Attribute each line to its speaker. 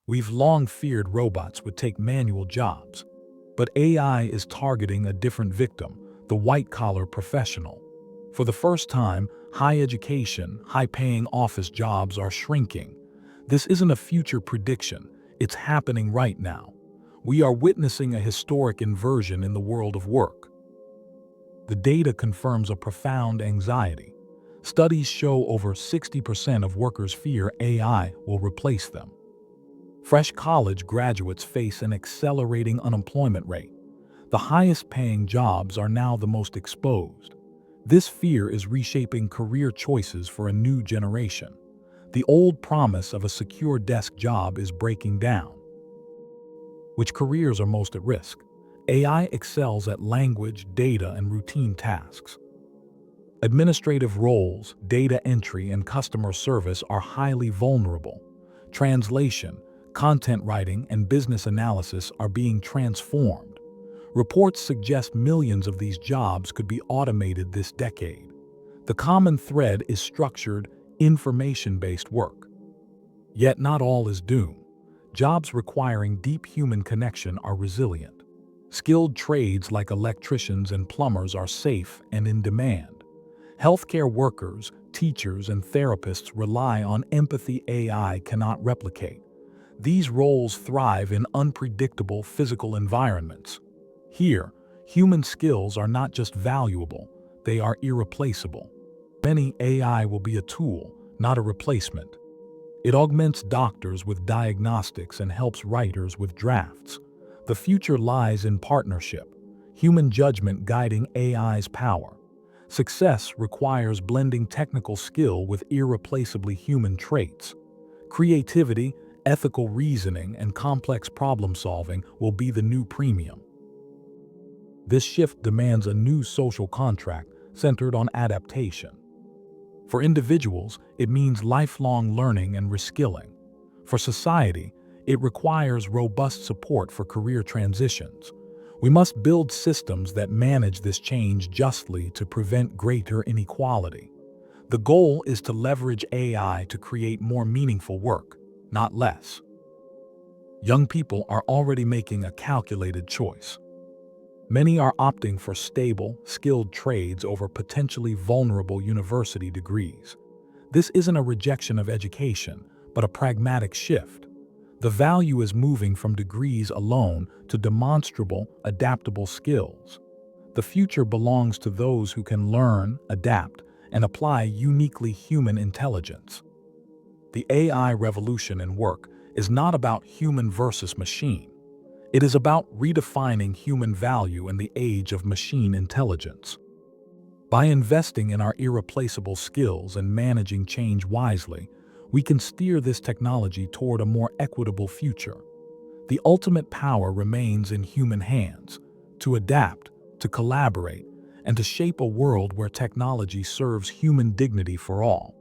Speaker 1: We've long feared robots would take manual jobs, but AI is targeting a different victim, the white-collar professional. For the first time, high education, high-paying office jobs are shrinking. This isn't a future prediction, it's happening right now. We are witnessing a historic inversion in the world of work. The data confirms a profound anxiety. Studies show over 60% of workers fear AI will replace them. Fresh college graduates face an accelerating unemployment rate. The highest-paying jobs are now the most exposed. This fear is reshaping career choices for a new generation. The old promise of a secure desk job is breaking down. Which careers are most at risk? AI excels at language, data, and routine tasks. Administrative roles, data entry, and customer service are highly vulnerable. Translation, content writing, and business analysis are being transformed. Reports suggest millions of these jobs could be automated this decade. The common thread is structured, information-based work. Yet not all is doom. Jobs requiring deep human connection are resilient. Skilled trades like electricians and plumbers are safe and in demand. Healthcare workers, teachers, and therapists rely on empathy AI cannot replicate. These roles thrive in unpredictable physical environments. Here, human skills are not just valuable, they are irreplaceable. Many AI will be a tool, not a replacement. It augments doctors with diagnostics and helps writers with drafts. The future lies in partnership, human judgment guiding AI's power. Success requires blending technical skill with irreplaceably human traits. Creativity, ethical reasoning, and complex problem-solving will be the new premium. This shift demands a new social contract centered on adaptation. For individuals, it means lifelong learning and reskilling. For society, it requires robust support for career transitions. We must build systems that manage this change justly to prevent greater inequality. The goal is to leverage AI to create more meaningful work, not less. Young people are already making a calculated choice. Many are opting for stable, skilled trades over potentially vulnerable university degrees. This isn't a rejection of education, but a pragmatic shift. The value is moving from degrees alone to demonstrable, adaptable skills. The future belongs to those who can learn, adapt, and apply uniquely human intelligence. The AI revolution in work is not about human versus machine. It is about redefining human value in the age of machine intelligence. By investing in our irreplaceable skills and managing change wisely, we can steer this technology toward a more equitable future. The ultimate power remains in human hands, to adapt, to collaborate, and to shape a world where technology serves human dignity for all.